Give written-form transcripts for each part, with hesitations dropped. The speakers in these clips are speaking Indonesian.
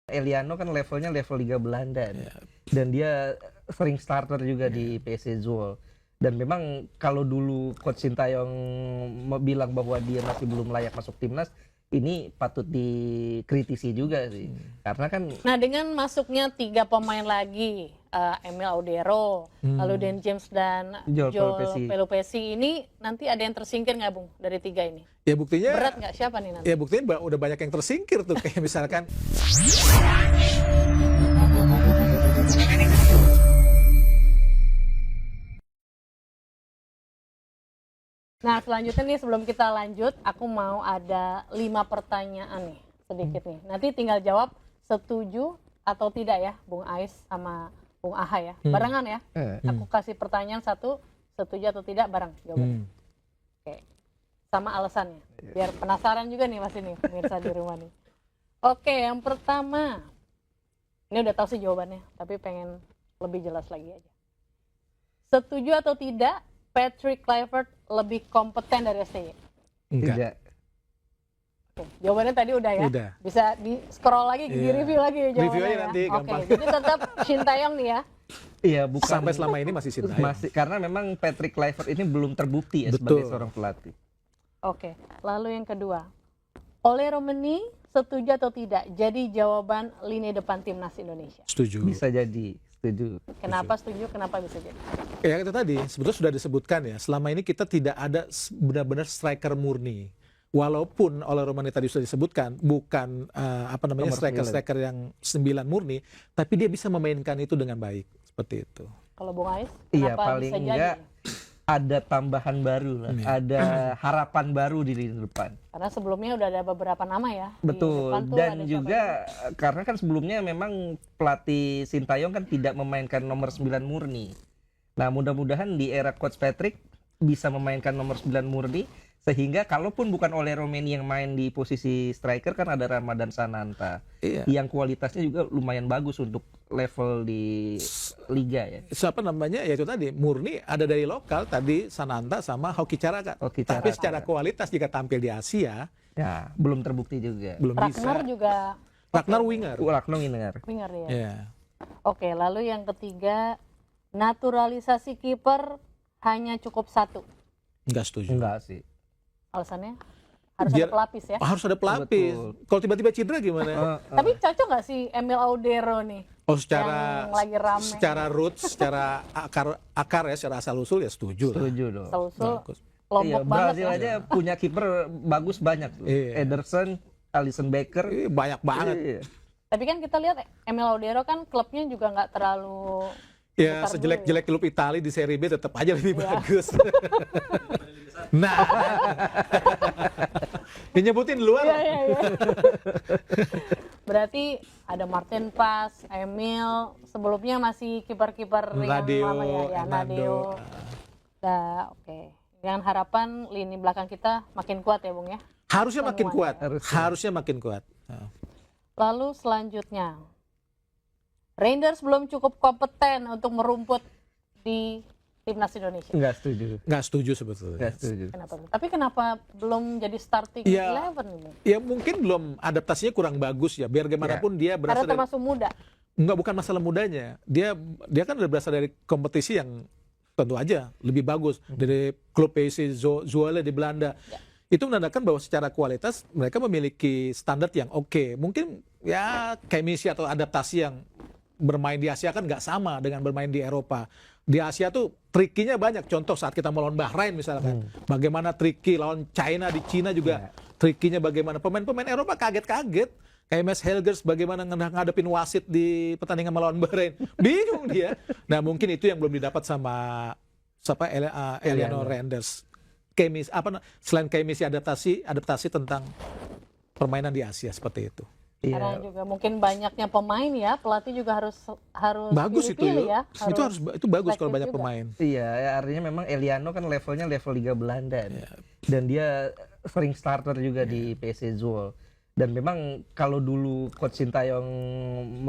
Eliano kan levelnya level Liga Belanda nih. Ya. Dan dia sering starter juga di PSV Zwolle. Dan memang kalau dulu Coach Sintayong bilang bahwa dia masih belum layak masuk timnas, ini patut dikritisi juga sih. Karena kan Nah, dengan masuknya 3 pemain lagi, Emil Audero, lalu Dan James dan Joel Joel Pelupesi, ini nanti ada yang tersingkir nggak, Bung, dari 3 ini? Ya buktinya. Berat nggak, siapa nih nanti? Ya buktinya udah banyak yang tersingkir tuh, kayak misalkan. Nah, selanjutnya nih, sebelum kita lanjut, aku mau ada 5 pertanyaan nih, sedikit nih. Nanti tinggal jawab setuju atau tidak ya, Bung Ais sama Bung Aha ya. Barengan ya. Aku kasih pertanyaan satu, setuju atau tidak, bareng jawabannya. Oke. Sama alasannya. Biar penasaran juga nih Mas ini, pemirsa di rumah nih. Oke, yang pertama. Ini udah tahu sih jawabannya, tapi pengen lebih jelas lagi aja. Setuju atau tidak, Patrick Kluivert lebih kompeten dari STY? Enggak. tidak. Oke, jawabannya tadi udah ya? Udah. Bisa di scroll lagi, di review lagi ya jawabannya. Review aja nanti, ya? gampang. Oke, jadi tetap Sintayong nih ya? Iya, bukan. Sampai selama ini masih Sintayong. Masih, karena memang Patrick Kluivert ini belum terbukti ya sebagai seorang pelatih. Oke, lalu yang kedua. Ole Romeni setuju atau tidak jadi jawaban lini depan timnas Indonesia? Setuju. Bisa jadi, setuju. Kenapa setuju, kenapa bisa jadi? Ya itu tadi sebetulnya sudah disebutkan ya, selama ini kita tidak ada benar-benar striker murni. Walaupun Ole Romani tadi sudah disebutkan bukan Nomor striker yang 9 murni, tapi dia bisa memainkan itu dengan baik seperti itu. Kalau Bung Ais, Iya, kenapa paling bisa enggak jadi? ada tambahan baru lah, ada harapan baru di lini depan. Karena sebelumnya udah ada beberapa nama ya. Di Betul, depan tuh dan ada juga karena kan sebelumnya memang pelatih Sintayong kan tidak memainkan nomor 9 murni. Nah, mudah-mudahan di era Coach Patrick bisa memainkan nomor 9 murni, sehingga kalaupun bukan Ole Romeni yang main di posisi striker, kan ada Ramadan Sananta. Iya. Yang kualitasnya juga lumayan bagus untuk level di liga ya. Siapa namanya? Ya itu tadi murni ada dari lokal tadi Sananta sama Hoki Caraka. Hoki Tapi Caraka. secara kualitas jika tampil di Asia Ya, belum terbukti juga. belum Ragnar bisa. juga Ragnar winger. Rakno Winger. winger ya. Ya. Oke, lalu yang ketiga, naturalisasi kiper hanya cukup 1. Enggak setuju. Enggak sih. Alasannya harus Biar- ada pelapis ya. Harus ada pelapis. Betul. Kalau tiba-tiba cedera gimana? Tapi cocok nggak sih Emil Audero nih? Oh secara Yang lagi rame. secara roots, secara akar ya, secara asal usul ya setuju lah. Setuju dong. Seusul Bagus. Lombok Iya, banget Brazil ya. aja punya kiper bagus banyak tuh. Iya. Ederson, Alisson Becker. Banyak banget. Iya. Tapi kan kita lihat Emil Audero kan klubnya juga nggak terlalu Ya besar sejelek-jelek klub Italia di Serie B tetap aja lebih Iya. bagus. Nah, dinyebutin luar. dulu. Iya. Berarti ada Martin Pas, Emil, sebelumnya masih kiper-kiper yang Nadeo, lama ya, Hernando. Nadeo. Nah, oke. Dengan harapan lini belakang kita makin kuat ya, Bung ya. Harusnya makin Semuanya. kuat. Harusnya makin kuat. Nah. Lalu selanjutnya, Rangers belum cukup kompeten untuk merumput di timnas Indonesia. Enggak setuju. Nggak setuju sebetulnya. Enggak setuju. Kenapa? Tapi kenapa belum jadi starting Iya. 11 nih, Bung? Ya mungkin belum adaptasinya kurang bagus ya. Biar gimana pun dia Karena berasal dari termasuk muda. bukan masalah mudanya. Dia kan udah berasal dari kompetisi yang tentu aja lebih bagus dari klub PSV Zwolle di Belanda. Ya. Itu menandakan bahwa secara kualitas mereka memiliki standar yang oke. Mungkin ya chemistry atau adaptasi yang bermain di Asia kan nggak sama dengan bermain di Eropa. Di Asia tuh trikinya banyak. Contoh saat kita melawan Bahrain misalkan, bagaimana triki lawan China di Cina juga trikinya bagaimana. Pemain-pemain Eropa kaget-kaget. Kayak Mes Helgers bagaimana ngadepin wasit di pertandingan melawan Bahrain. Bingung dia. Nah mungkin itu yang belum didapat sama Eliano Randers. Selain adaptasi tentang permainan di Asia seperti itu. Karena juga mungkin banyaknya pemain ya, pelatih juga harus Bagus itu pilih-pilih ya. itu bagus kalau selektif banyak juga. pemain. Iya, ya, artinya memang Eliano kan levelnya level Liga Belanda nih. Dan dia sering starter juga di PSV Zwolle. Dan memang kalau dulu Coach Sintayong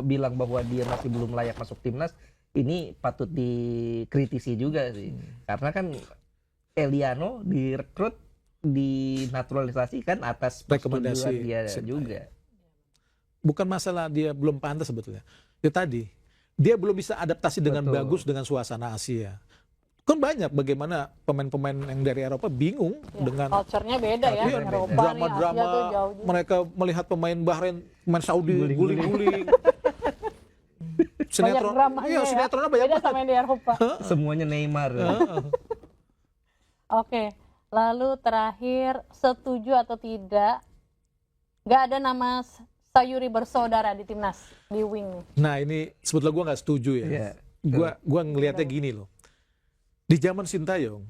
bilang bahwa dia masih belum layak masuk timnas, ini patut dikritisi juga sih. Karena kan Eliano direkrut, dinaturalisasi kan atas persetujuan Rekomendasi dia Sintayong. juga. bukan masalah dia belum pantas sebetulnya. Itu tadi, dia belum bisa adaptasi dengan Betul. bagus dengan suasana Asia. Kan banyak bagaimana pemain-pemain yang dari Eropa bingung Ya, dengan culture-nya beda ya. Culture-nya Eropa nih, drama-drama, Asia tuh jauh juga. mereka melihat pemain Bahrain, pemain Saudi Guling-guling. guling-guling. Banyak Sinetron, dramanya iya ya. sinetronnya banyak Beda banget. sama yang di Eropa. Semuanya Neymar. Oke, lalu terakhir, setuju atau tidak, nggak ada nama Sayuri bersaudara di timnas, di wing nih. Nah ini sebetulnya gue nggak setuju ya. Iya. Gua ngelihatnya gini loh. Di zaman Sintayong,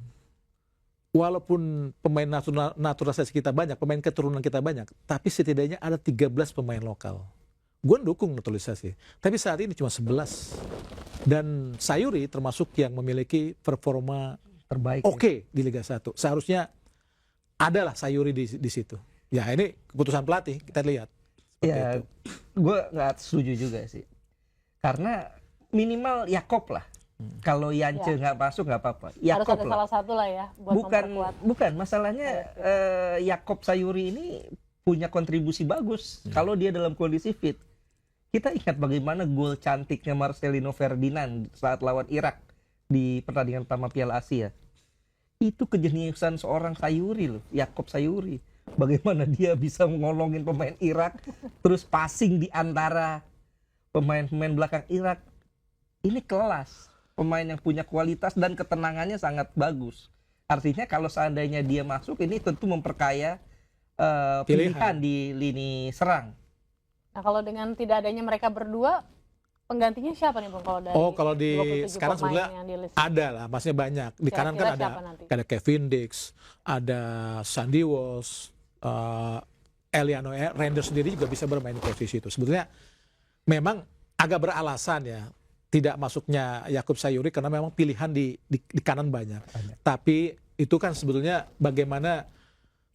walaupun pemain naturalisasi kita banyak, pemain keturunan kita banyak, tapi setidaknya ada 13 pemain lokal. Gue dukung naturalisasi, tapi saat ini cuma 11. Dan Sayuri termasuk yang memiliki performa Terbaik. oke di Liga 1. Seharusnya adalah Sayuri di situ. Ya ini keputusan pelatih, kita lihat. Seperti Ya, itu. gue nggak setuju juga sih. Karena minimal Yakob lah. Kalau Yance Ya. nggak masuk nggak apa-apa. Harus Yakob ada lah. salah satu lah ya, buat memperkuat. Bukan masalahnya Yakob Sayuri ini punya kontribusi bagus kalau dia dalam kondisi fit. Kita ingat bagaimana gol cantiknya Marcelino Ferdinand saat lawan Irak di pertandingan pertama Piala Asia. Itu kejeniusan seorang Sayuri loh, Yakob Sayuri. Bagaimana dia bisa ngolongin pemain Irak, terus passing di antara pemain-pemain belakang Irak. Ini kelas, pemain yang punya kualitas dan ketenangannya sangat bagus. Artinya kalau seandainya dia masuk, ini tentu memperkaya pilihan di lini serang. Nah kalau dengan tidak adanya mereka berdua, penggantinya siapa nih Bang kalau dari Kalau di 27 sekarang pemain sebenarnya yang di list? ada lah, maksudnya banyak. Di kanan Kira-kira kan siapa nanti? ada Kevin Dix, ada Sandy Walsh, Eliano Randers sendiri juga bisa bermain di posisi itu. Sebetulnya memang agak beralasan ya tidak masuknya Yakub Sayuri karena memang pilihan di kanan banyak. Tapi itu kan sebetulnya bagaimana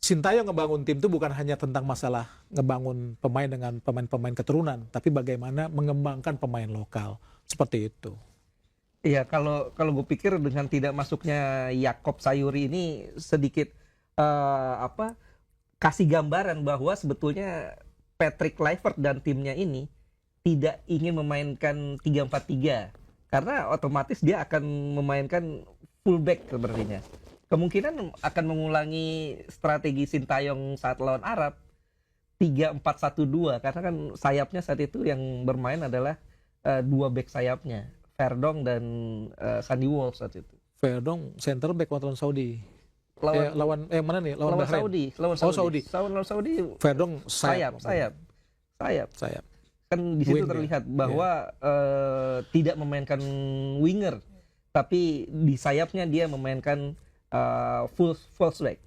Sintayong ngebangun tim itu bukan hanya tentang masalah ngebangun pemain dengan pemain-pemain keturunan, tapi bagaimana mengembangkan pemain lokal seperti itu. Iya, kalau gue pikir dengan tidak masuknya Yakob Sayuri ini sedikit kasih gambaran bahwa sebetulnya Patrick Kluivert dan timnya ini tidak ingin memainkan 3-4-3 karena otomatis dia akan memainkan fullback sepertinya. Kemungkinan akan mengulangi strategi Sintayong saat lawan Arab 3-4-1-2 karena kan sayapnya saat itu yang bermain adalah dua back sayapnya, Verdong dan Sandy Walsh saat itu. Verdong center back lawan Saudi. Lawan Mana nih? Lawan Bahrain. Saudi. Lawan Saudi. Verdong Sayap. Kan di situ Wing, terlihat bahwa tidak memainkan winger, tapi di sayapnya dia memainkan full back.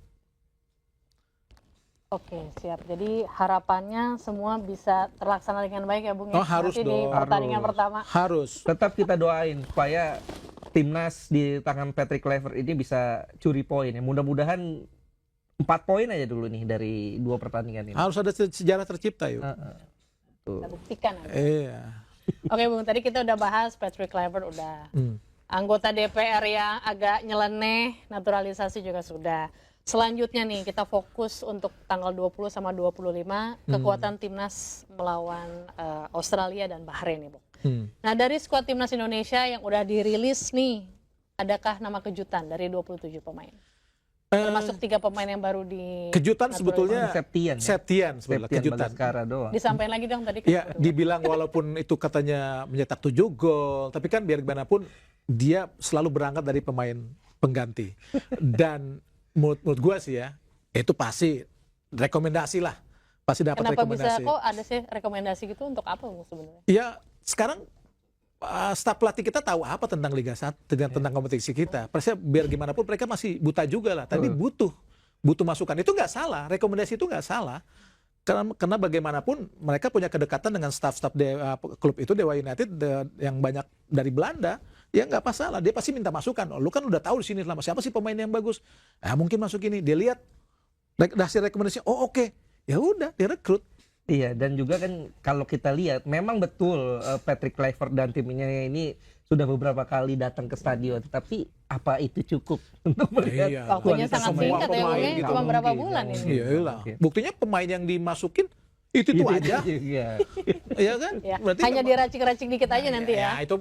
Oke, siap. Jadi harapannya semua bisa terlaksana dengan baik ya Bung ya. Oh, harus Nanti di dong. pertandingan Harus. pertama. Harus. Tetap kita doain supaya timnas di tangan Patrick Kluivert ini bisa curi poin ya. Mudah-mudahan 4 poin aja dulu nih dari 2 pertandingan ini. Harus ada sejarah tercipta yuk. Tuh. Kita buktikan nanti. Iya. Oke Bung, tadi kita udah bahas Patrick Kluivert udah. Anggota DPR yang agak nyeleneh, naturalisasi juga sudah. Selanjutnya nih kita fokus untuk tanggal 20 sama 25 kekuatan timnas melawan Australia dan Bahrain nih Bung. Nah dari skuad timnas Indonesia yang udah dirilis nih, adakah nama kejutan dari 27 pemain? Termasuk 3 pemain yang baru di Kejutan sebetulnya Septian ya? Septian sebetulnya kejutan. Bagaskara doang. disampaikan lagi dong tadi. Ya, dibilang walaupun itu katanya mencetak 7 gol, tapi kan biar gimana pun dia selalu berangkat dari pemain pengganti. Dan menurut gua sih ya, itu pasti rekomendasi lah. Pasti dapat Kenapa rekomendasi. bisa kok ada sih rekomendasi gitu untuk apa Bung sebenarnya? Ya, sekarang staf pelatih kita tahu apa tentang Liga 1, tentang kompetisi kita. Persia biar gimana pun mereka masih buta juga lah. Tapi butuh masukan. Itu nggak salah, rekomendasi itu nggak salah. Karena bagaimanapun mereka punya kedekatan dengan staf-staf klub itu Dewa United yang banyak dari Belanda. Ya nggak masalah, dia pasti minta masukan. Oh, lu kan udah tahu di sini selama siapa sih pemain yang bagus? Mungkin masuk ini. Dia lihat hasil rekomendasinya. Oh oke. Ya udah, direkrut. Iya, dan juga kan kalau kita lihat memang betul Patrick Kluivert dan timnya ini sudah beberapa kali datang ke stadion, tapi apa itu cukup untuk melihat Iya. Waktunya kualitas sangat pemain? singkat ya Bung ya, gitu. cuma berapa Mungkin, bulan nggak ini. mungkin. Iya lah. Buktinya pemain yang dimasukin Itu Gitu aja, juga. ya kan? Ya, Berarti hanya kan- diracik-racik dikit aja nanti ya. itu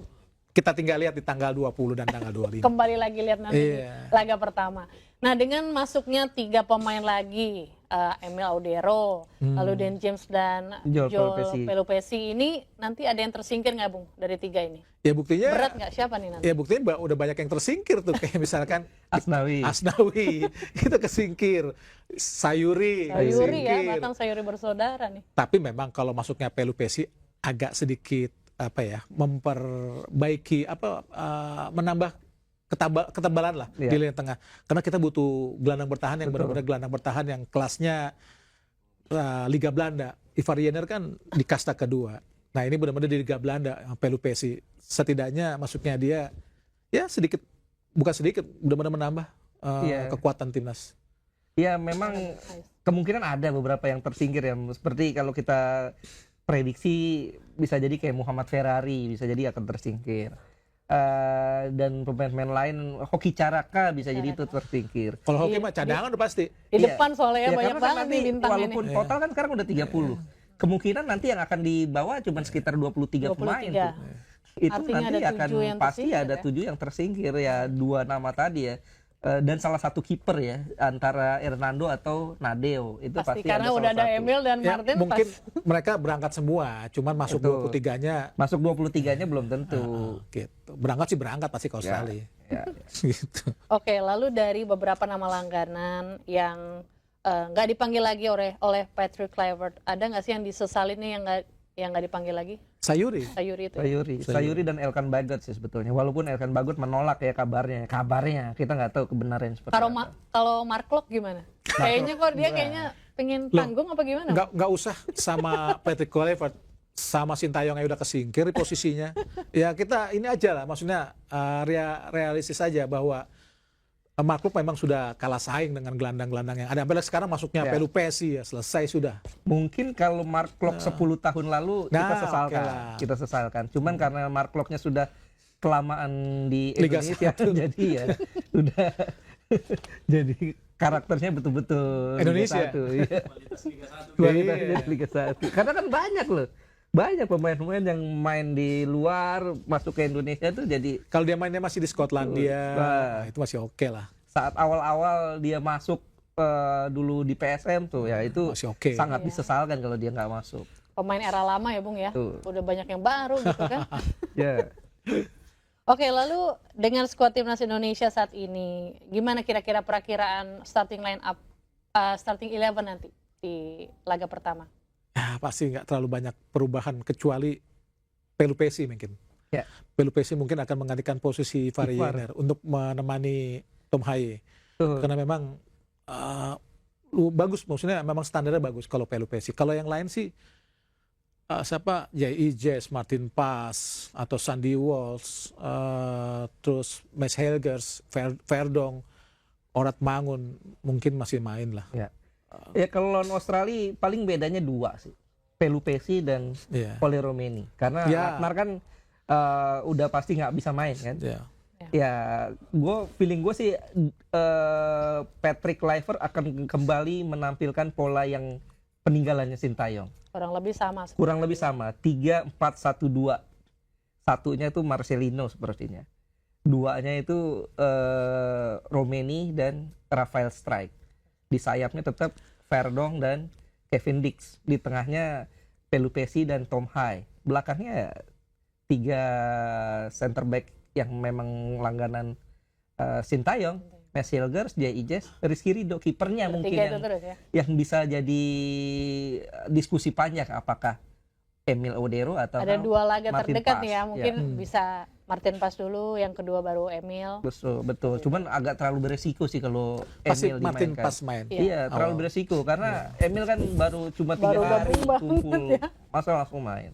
kita tinggal lihat di tanggal 20 dan tanggal 25. Kembali lagi lihat nanti di Iya. laga pertama. Nah, dengan masuknya 3 pemain lagi, Emil Audero, lalu Dan James dan Joel Joel Pelupesi. Pelupesi, ini nanti ada yang tersingkir nggak, Bung, dari 3 ini? Ya buktinya, Berat nggak, siapa nih nanti? ya buktinya udah banyak yang tersingkir tuh, kayak misalkan Asnawi. Asnawi itu kesingkir, Sayuri Sayuri ya, kesingkir. bahkan Sayuri bersaudara nih. Tapi memang kalau masuknya Pelupesi agak sedikit memperbaiki menambah ketebalan lah Iya. di lini tengah. Karena kita butuh gelandang bertahan yang Betul. benar-benar gelandang bertahan yang kelasnya Liga Belanda. Ivar Jenner kan di kasta kedua. Nah, ini benar-benar di Liga Belanda, Pelupesi. Setidaknya masuknya dia ya sedikit, bukan sedikit, benar-benar menambah Iya. kekuatan timnas. Ya memang kemungkinan ada beberapa yang tersingkir ya. Seperti kalau kita prediksi bisa jadi kayak Muhammad Ferrari bisa jadi akan tersingkir. Dan pemain-pemain lain, Hoki Caraka bisa jadi itu tersingkir. Kalau hoki mah cadangan udah pasti. Di Iya. depan soalnya Ya, banyak karena kan banget nanti nih bintang walaupun ini. total kan sekarang udah 30. Kemungkinan nanti yang akan dibawa cuma sekitar 23 pemain 23. tuh. Itu Artinya nanti ada akan 7 yang pasti tersingkir ada ya? 7 yang tersingkir ya, 2 nama tadi ya. Dan salah satu kiper ya antara Hernando atau Nadeo itu Pasti pasti karena ada udah salah ada satu. Emil dan Ya, Martin mungkin pas. mereka berangkat semua, cuman masuk Betul. 23-nya Masuk 23-nya belum tentu. gitu. Berangkat sih berangkat pasti ke Australia. Ya. Gitu. Oke, lalu dari beberapa nama langganan yang nggak dipanggil lagi oleh Patrick Kluivert, ada nggak sih yang disesalin nih yang nggak dipanggil lagi? Sayuri. Sayuri itu. Sayuri dan Elkan Bagot sih sebetulnya. Walaupun Elkan Bagot menolak ya kabarnya kita nggak tahu kebenaran seperti Kalau apa. kalau Mark Locke gimana? Kayaknya kok dia kayaknya pengen tanggung apa gimana? Nggak usah sama Patrick Kluivert, sama Sintayong yang udah kesingkir di posisinya. Ya kita ini aja lah, maksudnya realistis saja bahwa Mark Locke memang sudah kalah saing dengan gelandang-gelandang yang ada. Apalagi sekarang masuknya Ya. Pelupesi ya selesai sudah. Mungkin kalau Mark Locke 10 tahun lalu kita Nah, sesalkan. oke lah. Kita sesalkan. Cuman karena Mark Locke-nya sudah kelamaan di Liga Indonesia jadi ya udah jadi karakternya betul-betul Indonesia. Liga 1, iya. Kualitasnya Iya. jadi Liga 1. Karena kan banyak loh. Banyak pemain-pemain yang main di luar masuk ke Indonesia tuh jadi Kalau dia mainnya masih di Skotlandia, Nah. itu masih oke lah. saat awal-awal dia masuk dulu di PSM tuh ya itu Masih oke. sangat Iya. disesalkan kalau dia nggak masuk. Pemain era lama ya, Bung ya. Tuh. Udah banyak yang baru gitu kan. Ya. Oke, lalu dengan skuad timnas Indonesia saat ini, gimana kira-kira perakiraan starting line up, starting 11 nanti di laga pertama? Ya, pasti nggak terlalu banyak perubahan kecuali Pelupesi mungkin. Ya. Pelupesi mungkin akan menggantikan posisi Ivar Ivar. Jenner untuk menemani Tom Haye. Tuh. Karena memang bagus, maksudnya memang standarnya bagus kalau Pelupesi. Kalau yang lain sih siapa? J.I. Jess, Martin Pas, atau Sandy Walsh, terus Mes Helgers, Verdong, Orat Mangun mungkin masih main lah. Ya. Ya kalau lawan Australia paling bedanya 2 sih. Pelupesi dan Iya. Pole Romeni. Karena Ya. Ratnar kan udah pasti nggak bisa main kan. Iya. Ya, feeling gue sih Patrick Kluivert akan kembali menampilkan pola yang peninggalannya Sintayong. Kurang lebih sama. Kurang lebih sama, 3-4-1-2. Satunya itu Marcelino sepertinya. Duanya itu Romeni dan Rafael Strijk. Di sayapnya tetap Verdong dan Kevin Dix. Di tengahnya Pelupesi dan Tom Haye. Belakangnya 3 center back yang memang langganan Sintayong. Mes Hilgers, J.I. Jess, Rizky Ridho, kipernya mungkin Bertiga itu yang terus ya. bisa jadi diskusi panjang apakah Emil Audero atau Ada 2 laga Martin terdekat Pas. nih ya, mungkin Ya. bisa Martin Pas dulu, yang kedua baru Emil. Betul. Cuman agak terlalu beresiko sih kalau Pasti Emil Martin dimainkan. Pas main. Iya, terlalu Awal. beresiko karena Emil kan baru cuma 3 Baru hari gabung banget kumpul, ya. masa langsung main.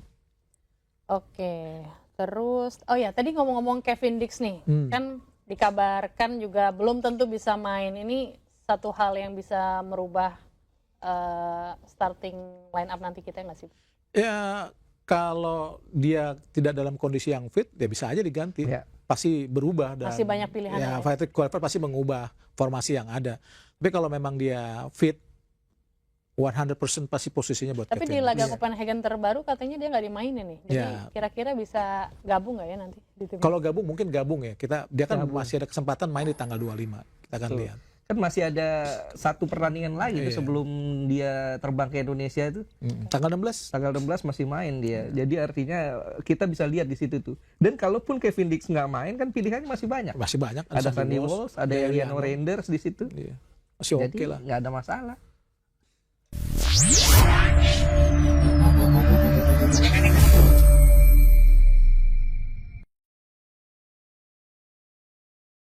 Oke, terus oh ya tadi ngomong-ngomong Kevin Dix nih, Hmm. kan dikabarkan juga belum tentu bisa main. Ini satu hal yang bisa merubah starting line up nanti kita nggak sih? Ya kalau dia tidak dalam kondisi yang fit, dia bisa aja diganti. Ya. Pasti berubah dan Masih banyak pilihan ya, ya. Patrick Kluivert pasti mengubah formasi yang ada. Tapi kalau memang dia fit, 100% pasti posisinya buat Tapi di Kevin. laga Iya. Copenhagen terbaru katanya dia nggak dimainin nih. Jadi Ya. kira-kira bisa gabung nggak ya nanti di tim? Kalau gabung mungkin gabung ya. Dia kan Gabung. masih ada kesempatan main di tanggal 25. Kita akan Betul. lihat. Kan masih ada satu pertandingan lagi tuh Iya. sebelum dia terbang ke Indonesia itu. Tanggal 16. Tanggal 16 masih main dia. Jadi artinya kita bisa lihat di situ tuh. Dan kalaupun Kevin Dix nggak main kan pilihannya masih banyak. Masih banyak. Ada Sandy Walsh, ada Eliano Eliano. Reinders di situ. Iya. Masih Jadi oke lah. nggak ada masalah.